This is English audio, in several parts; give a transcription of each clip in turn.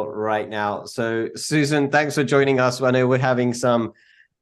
right now. So, Susan, thanks for joining us. I know we're having some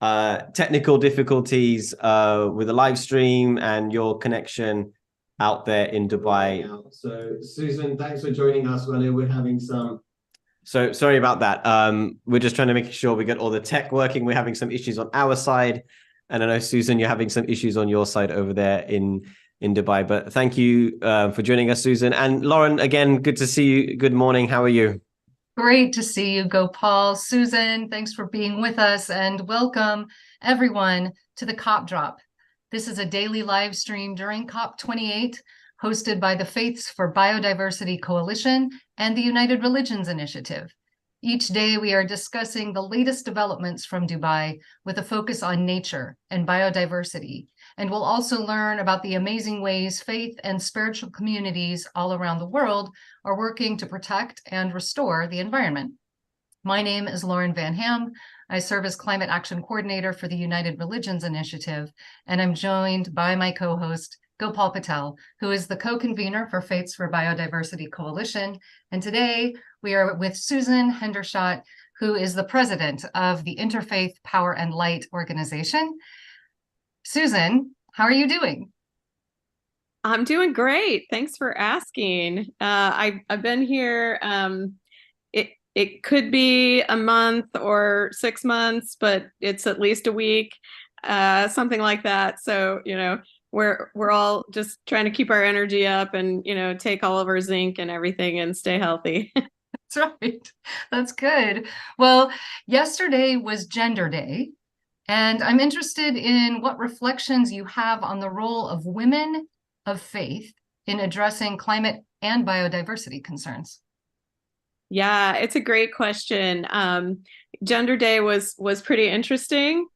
technical difficulties with the live stream and your connection out there in Dubai. So, Susan, thanks for joining us. I know we're having some. So, sorry about that. We're just trying to make sure we get all the tech working. We're having some issues on our side. And I know, Susan, you're having some issues on your side over there in Dubai. But thank you for joining us, Susan. And Lauren, again, good to see you. Good morning. How are you? Great to see you, Gopal. Susan, thanks for being with us and welcome everyone to the COP Drop. This is a daily live stream during COP28 hosted by the Faiths for Biodiversity Coalition and the United Religions Initiative. Each day we are discussing the latest developments from Dubai with a focus on nature and biodiversity. And we'll also learn about the amazing ways faith and spiritual communities all around the world are working to protect and restore the environment. My name is Lauren Van Ham. I serve as Climate Action Coordinator for the United Religions Initiative, and I'm joined by my co-host, Gopal Patel, who is the co-convener for Faiths for Biodiversity Coalition. And today we are with Susan Hendershot, who is the president of the Interfaith Power and Light organization. Susan, how are you doing? I'm doing great. Thanks for asking. I've been here. It could be a month or 6 months, but it's at least a week, something like that. So we're all just trying to keep our energy up and take all of our zinc and everything and stay healthy. That's right. That's good. Well, yesterday was Gender Day. And I'm interested in what reflections you have on the role of women of faith in addressing climate and biodiversity concerns. Yeah, it's a great question. Gender Day was pretty interesting.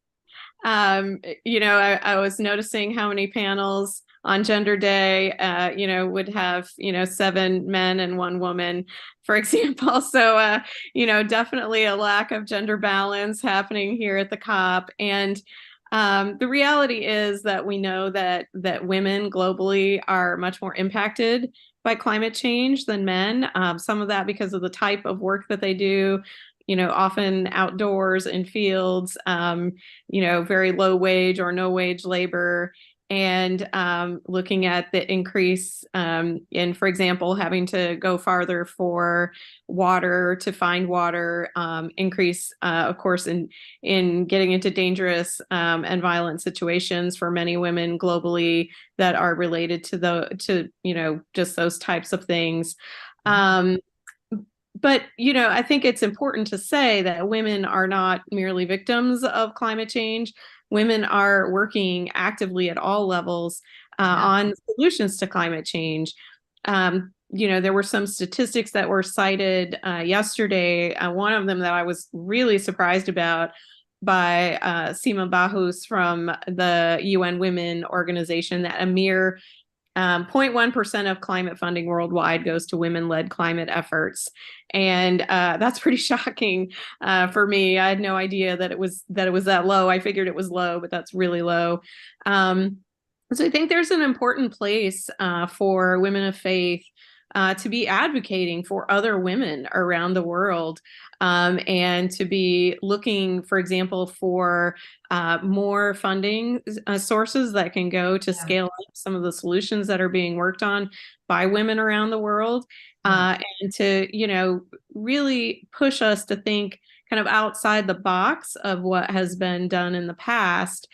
I was noticing how many panels on Gender Day, would have, 7 men and 1 woman, for example. So, definitely a lack of gender balance happening here at the COP. And the reality is that we know that women globally are much more impacted by climate change than men. Some of that because of the type of work that they do, often outdoors in fields, very low wage or no wage labor. And looking at the increase in, for example, having to go farther for water to find water, increase, of course, in getting into dangerous and violent situations for many women globally that are related to just those types of things. But I think it's important to say that women are not merely victims of climate change. Women are working actively at all levels on solutions to climate change. There were some statistics that were cited yesterday. One of them that I was really surprised about by Sima Bahous from the UN Women Organization, that a mere 0.1% of climate funding worldwide goes to women-led climate efforts. And that's pretty shocking for me. I had no idea that it was that low. I figured it was low, but that's really low. So I think there's an important place for women of faith to be advocating for other women around the world, and to be looking, for example, for more funding sources that can go to scale up some of the solutions that are being worked on by women around the world, and to, really push us to think kind of outside the box of what has been done in the past,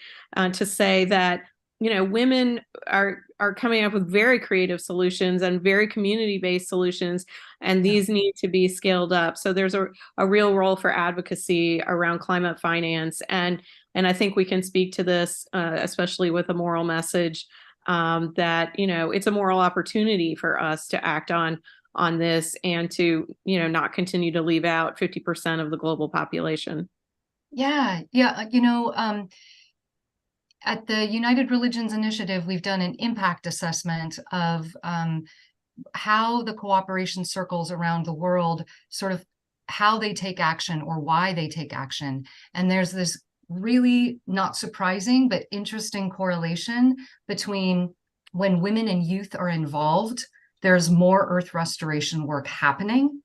to say that women are coming up with very creative solutions and very community-based solutions, and these need to be scaled up. So there's a real role for advocacy around climate finance, and I think we can speak to this, especially with a moral message, that it's a moral opportunity for us to act on this and to not continue to leave out 50% of the global population. Yeah. At the United Religions Initiative, we've done an impact assessment of how the cooperation circles around the world, sort of how they take action or why they take action. And there's this really not surprising but interesting correlation between when women and youth are involved, there's more earth restoration work happening.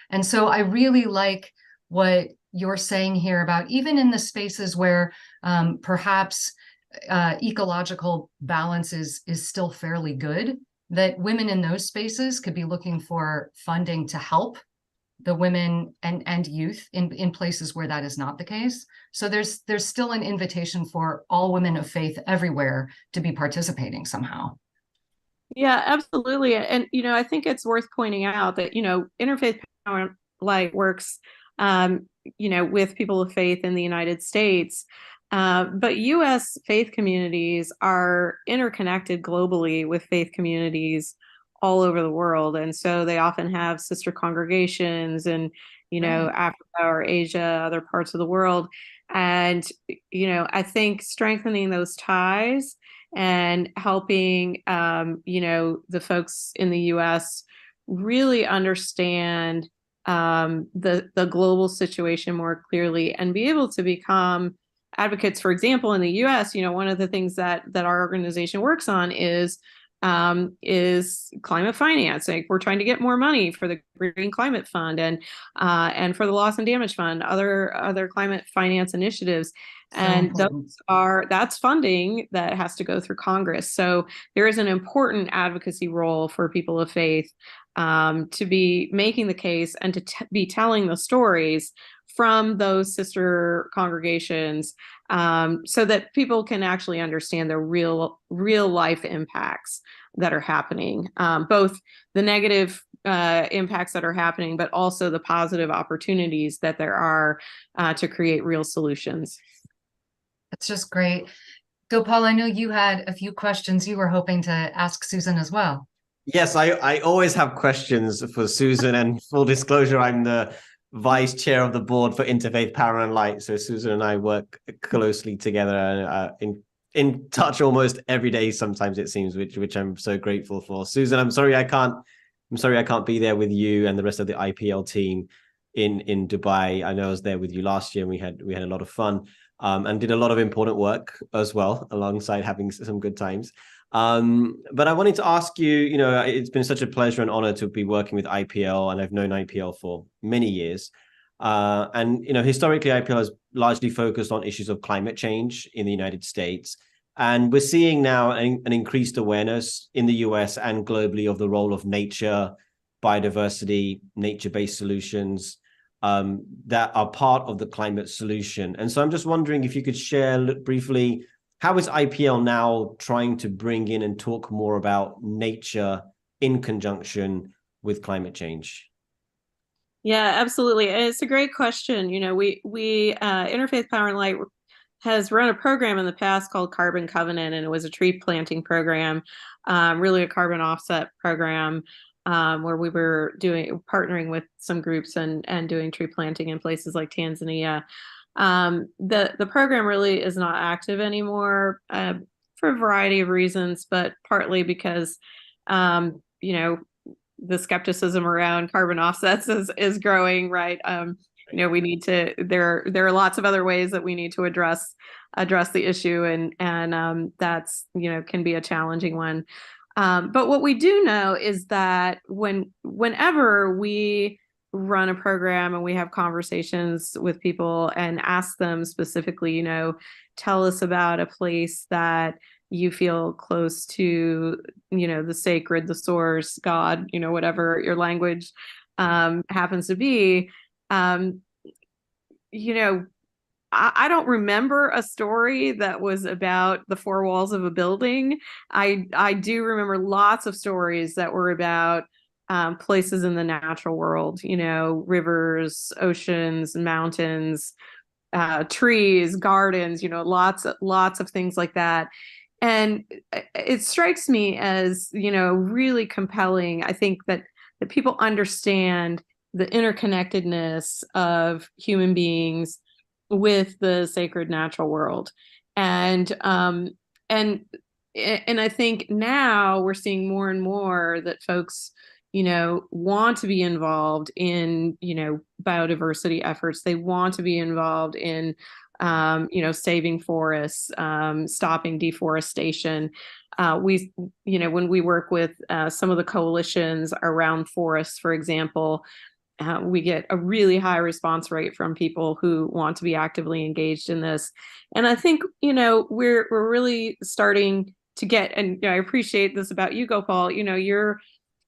And so I really like what you're saying here about even in the spaces where perhaps ecological balance is still fairly good, that women in those spaces could be looking for funding to help the women and youth in places where that is not the case. So there's still an invitation for all women of faith everywhere to be participating somehow. Yeah, absolutely. And, I think it's worth pointing out that, Interfaith Power Light works, with people of faith in the United States. But U.S. faith communities are interconnected globally with faith communities all over the world. And so they often have sister congregations in, Right. Africa or Asia, other parts of the world. And, I think strengthening those ties and helping, the folks in the U.S. really understand the global situation more clearly and be able to become advocates. For example, in the U.S., one of the things that our organization works on is climate finance. Like, we're trying to get more money for the Green Climate Fund and for the Loss and Damage Fund, other climate finance initiatives. And that's funding that has to go through Congress. So there is an important advocacy role for people of faith to be making the case and to be telling the stories from those sister congregations, so that people can actually understand the real life impacts that are happening, both the negative impacts that are happening, but also the positive opportunities that there are to create real solutions. That's just great. Gopal, I know you had a few questions you were hoping to ask Susan as well. Yes, I always have questions for Susan, and full disclosure, I'm the vice chair of the board for Interfaith Power and Light. So Susan and I work closely together, in touch almost every day. Sometimes it seems, which I'm so grateful for. Susan, I'm sorry I can't be there with you and the rest of the IPL team in Dubai. I know I was there with you last year, and we had a lot of fun, and did a lot of important work as well, alongside having some good times. But I wanted to ask you, it's been such a pleasure and honor to be working with IPL, and I've known IPL for many years. And historically, IPL has largely focused on issues of climate change in the United States. And we're seeing now an increased awareness in the US and globally of the role of nature, biodiversity, nature-based solutions that are part of the climate solution. And so I'm just wondering if you could share briefly, how is IPL now trying to bring in and talk more about nature in conjunction with climate change? Yeah, absolutely. And it's a great question. We Interfaith Power and Light has run a program in the past called Carbon Covenant, and it was a tree planting program, really a carbon offset program, where we were partnering with some groups and doing tree planting in places like Tanzania. The program really is not active anymore for a variety of reasons, but partly because the skepticism around carbon offsets is growing, right? We need to, there are lots of other ways that we need to address the issue, and that's can be a challenging one. But what we do know is that whenever we run a program and we have conversations with people and ask them specifically, tell us about a place that you feel close to, the sacred, the source, God, whatever your language happens to be. I don't remember a story that was about the four walls of a building. I do remember lots of stories that were about places in the natural world, rivers, oceans, mountains, trees, gardens, lots of things like that. And it strikes me as, really compelling. I think that people understand the interconnectedness of human beings with the sacred natural world. And I think now we're seeing more and more that folks, want to be involved in, biodiversity efforts. They want to be involved in, saving forests, stopping deforestation. When we work with some of the coalitions around forests, for example, we get a really high response rate from people who want to be actively engaged in this. And I think, we're really starting to get, and I appreciate this about you, Gopal, your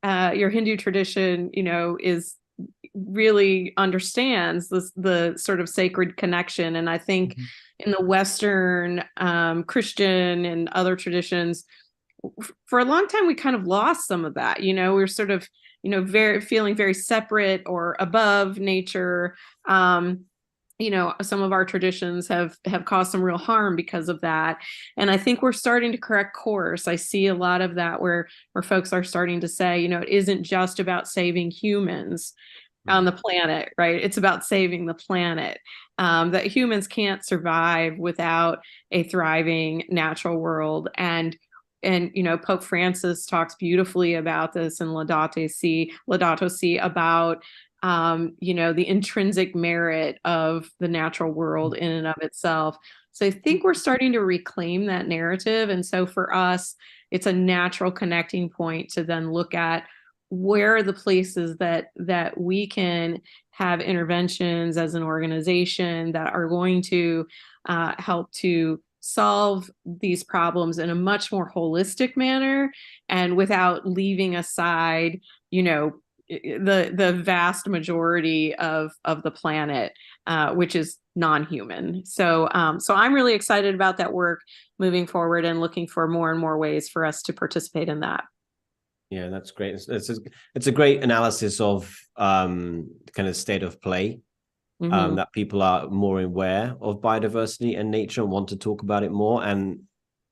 Hindu tradition, is really understands the sort of sacred connection. And I think in the Western Christian and other traditions, for a long time, we kind of lost some of that. We're sort of, feeling very separate or above nature. Some of our traditions have caused some real harm because of that. And I think we're starting to correct course. I see a lot of that where folks are starting to say, it isn't just about saving humans on the planet, right? It's about saving the planet. That humans can't survive without a thriving natural world. And Pope Francis talks beautifully about this in Laudato Si about the intrinsic merit of the natural world in and of itself. So I think we're starting to reclaim that narrative. And so for us, it's a natural connecting point to then look at where are the places that we can have interventions as an organization that are going to help to solve these problems in a much more holistic manner and without leaving aside, the vast majority of the planet, which is non-human. So I'm really excited about that work moving forward and looking for more and more ways for us to participate in that. Yeah, that's great. It's a great analysis of kind of state of play, that people are more aware of biodiversity and nature and want to talk about it more, and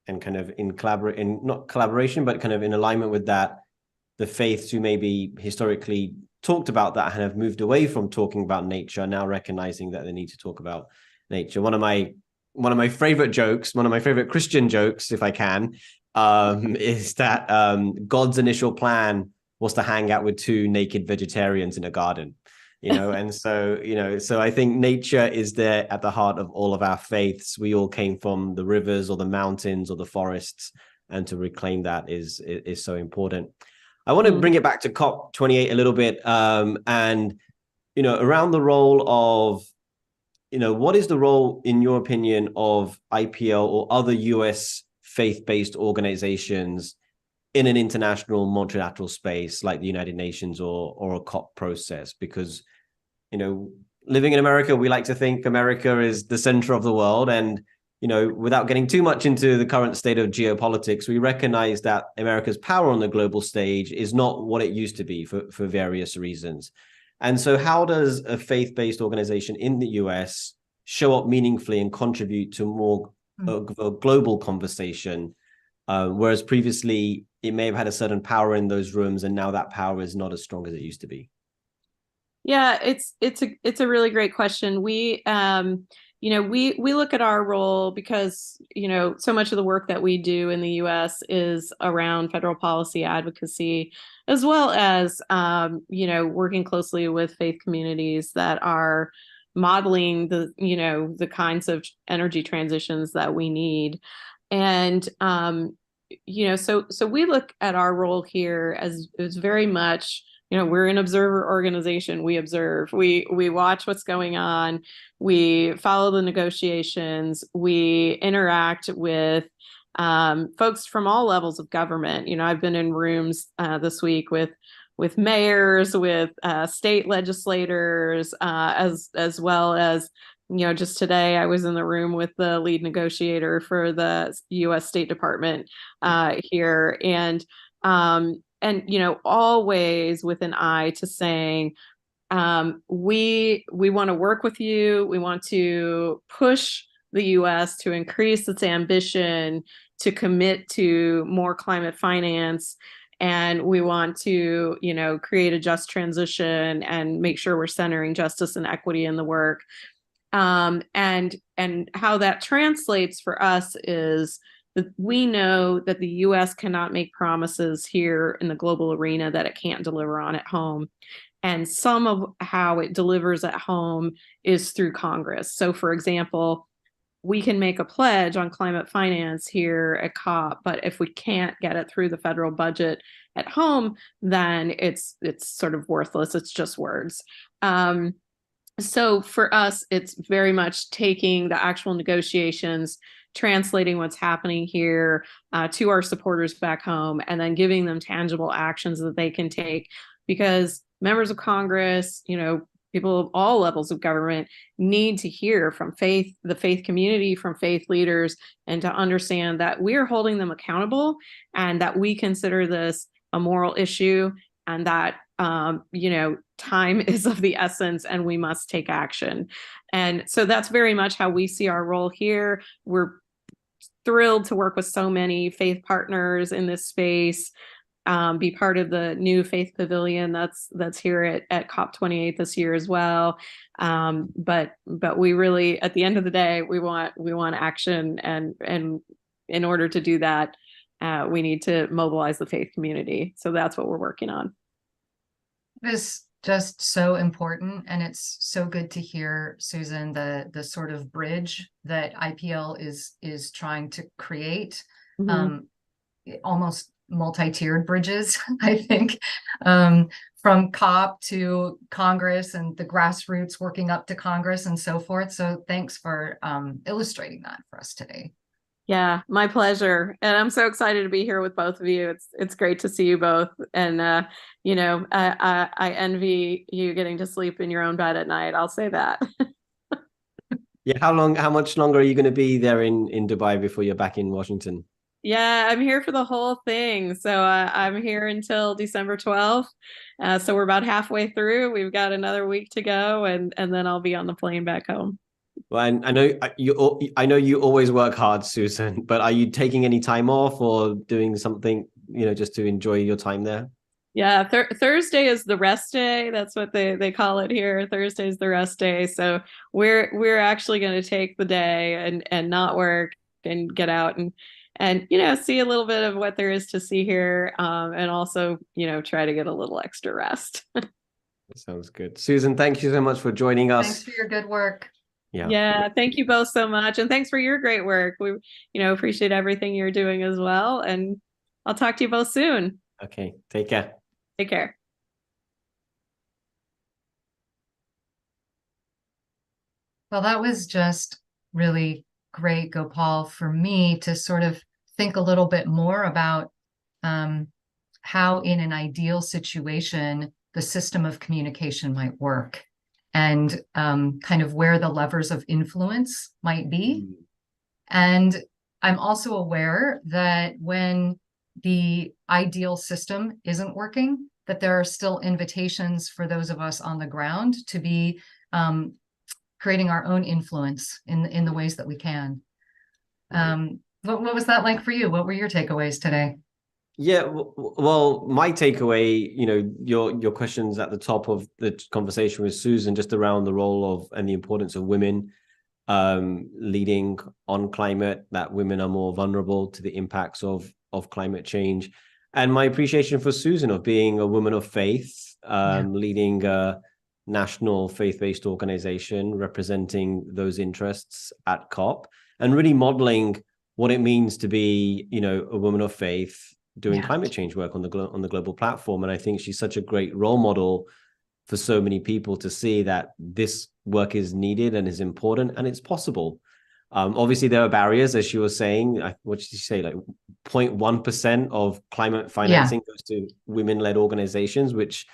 kind of not collaboration, but kind of in alignment with that, the faiths who maybe historically talked about that and have moved away from talking about nature are now recognizing that they need to talk about nature. One of my favorite jokes, one of my favorite Christian jokes, if I can, is that God's initial plan was to hang out with two naked vegetarians in a garden, and so I think nature is there at the heart of all of our faiths. We all came from the rivers or the mountains or the forests, and to reclaim that is so important. I want to bring it back to COP28 a little bit, and around the role of, what is the role, in your opinion, of IPL or other US faith-based organizations in an international multilateral space like the United Nations or a COP process? Because, living in America, we like to think America is the center of the world. And, without getting too much into the current state of geopolitics, we recognize that America's power on the global stage is not what it used to be for various reasons. And so how does a faith-based organization in the US show up meaningfully and contribute to more of a global conversation, whereas previously it may have had a certain power in those rooms, and now that power is not as strong as it used to be? Yeah, it's a really great question. We look at our role because so much of the work that we do in the U.S. is around federal policy advocacy, as well as working closely with faith communities that are modeling the kinds of energy transitions that we need. And so we look at our role here as very much, we're an observer organization. We observe, we watch what's going on, we follow the negotiations, we interact with folks from all levels of government. I've been in rooms this week with mayors, with state legislators, as well as, just today I was in the room with the lead negotiator for the U.S. State Department here, and always with an eye to saying, we want to work with you. We want to push the U.S. to increase its ambition, to commit to more climate finance. And we want to, create a just transition and make sure we're centering justice and equity in the work. And how that translates for us is that we know that the U.S. cannot make promises here in the global arena that it can't deliver on at home. And some of how it delivers at home is through Congress. So, for example, we can make a pledge on climate finance here at COP, but if we can't get it through the federal budget, at home, then it's sort of worthless. It's just words. So for us, it's very much taking the actual negotiations, translating what's happening here to our supporters back home, and then giving them tangible actions that they can take. Because members of Congress, people of all levels of government need to hear from the faith community, from faith leaders, and to understand that we are holding them accountable and that we consider this a moral issue, and that time is of the essence and we must take action. And so that's very much how we see our role here. We're thrilled to work with so many faith partners in this space, be part of the new Faith Pavilion that's here at COP28 this year as well. But we really, at the end of the day, we want action, and in order to do that, we need to mobilize the faith community. So that's what we're working on. It is just so important, and it's so good to hear, Susan, the sort of bridge that IPL is trying to create, almost multi-tiered bridges, I think, from COP to Congress and the grassroots working up to Congress and so forth. So thanks for illustrating that for us today. Yeah, my pleasure. And I'm so excited to be here with both of you. It's great to see you both. And, I envy you getting to sleep in your own bed at night. I'll say that. Yeah. How much longer are you going to be there in Dubai before you're back in Washington? Yeah, I'm here for the whole thing. So I'm here until December 12th. So we're about halfway through. We've got another week to go, and then I'll be on the plane back home. Well, I know you always work hard, Susan, but are you taking any time off or doing something, just to enjoy your time there? Yeah, Thursday is the rest day. That's what they call it here. Thursday is the rest day. So we're actually going to take the day and not work and get out and see a little bit of what there is to see here, and also try to get a little extra rest. Sounds good. Susan, thank you so much for joining us. Thanks for your good work. Yeah, thank you both so much, and thanks for your great work. We appreciate everything you're doing as well, and I'll talk to you both soon. Okay, take care. Take care. Well, that was just really great, Gopal, for me to sort of think a little bit more about how in an ideal situation the system of communication might work, and kind of where the levers of influence might be. And I'm also aware that when the ideal system isn't working, that there are still invitations for those of us on the ground to be creating our own influence in the ways that we can. What was that like for you? What were your takeaways today? Yeah, well, my takeaway, your questions at the top of the conversation with Susan, just around the role of and the importance of women leading on climate, that women are more vulnerable to the impacts of climate change, and my appreciation for Susan of being a woman of faith, leading a national faith-based organization representing those interests at COP, and really modeling what it means to be, a woman of faith doing climate change work on the global platform. And I think she's such a great role model for so many people to see that this work is needed and is important and it's possible. Obviously, there are barriers, as she was saying. What did she say? Like 0.1% of climate financing goes to women-led organizations, which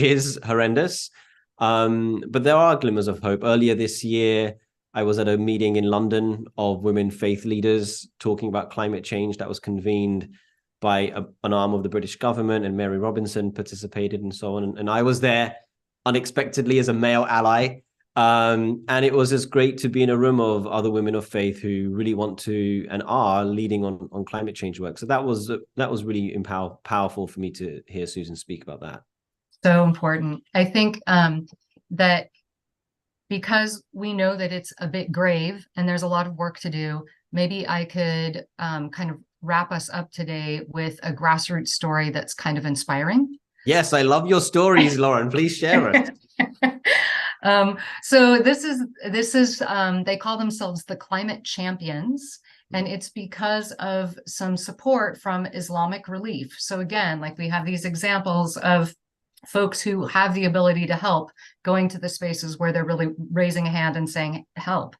is horrendous. But there are glimmers of hope. Earlier this year, I was at a meeting in London of women faith leaders talking about climate change that was convened by an arm of the British government, and Mary Robinson participated and so on. And I was there unexpectedly as a male ally. And it was just great to be in a room of other women of faith who really want to and are leading on climate change work. So that was really powerful for me to hear Susan speak about that. So important. I think that because we know that it's a bit grave and there's a lot of work to do, maybe I could kind of wrap us up today with a grassroots story that's kind of inspiring. Yes, I love your stories, Lauren. Please share it. So this is they call themselves the Climate Champions, And it's because of some support from Islamic Relief. So again, like we have these examples of folks who have the ability to help, going to the spaces where they're really raising a hand and saying help.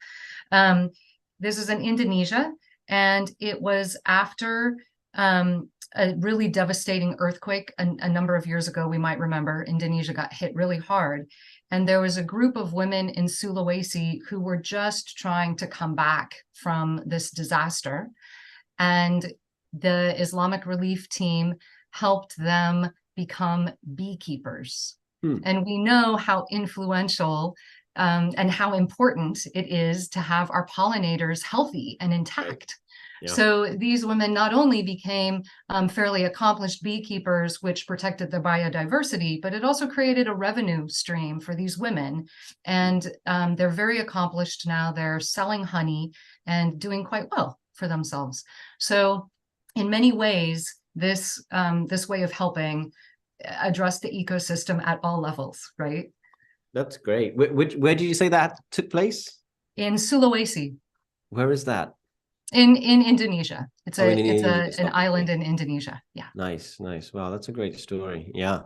This is in Indonesia, and it was after a really devastating earthquake a number of years ago. We might remember Indonesia got hit really hard. And there was a group of women in Sulawesi who were just trying to come back from this disaster. And the Islamic Relief team helped them become beekeepers. And we know how influential and how important it is to have our pollinators healthy and intact. Yeah. So these women not only became fairly accomplished beekeepers, which protected the biodiversity, but it also created a revenue stream for these women. And they're very accomplished now. They're selling honey and doing quite well for themselves. So in many ways, this way of helping address the ecosystem at all levels, right? That's great. Where did you say that took place? In Sulawesi. Where is that? In Indonesia. It's Indonesia. An island in Indonesia. Yeah. Nice. Wow, that's a great story. Yeah.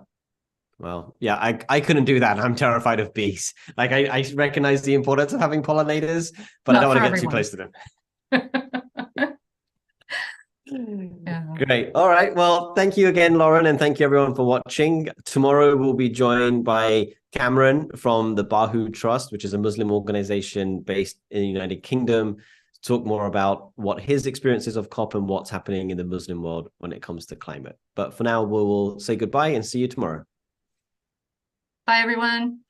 Well, yeah, I couldn't do that. I'm terrified of bees. Like I recognize the importance of having pollinators, but I don't want to get too close to them. Yeah. Great. All right. Well, thank you again, Lauren, and thank you everyone for watching. Tomorrow we'll be joined by Cameron from the Bahu Trust, which is a Muslim organization based in the United Kingdom, to talk more about what his experiences of COP and what's happening in the Muslim world when it comes to climate. But for now, we will say goodbye and see you tomorrow. Bye, everyone.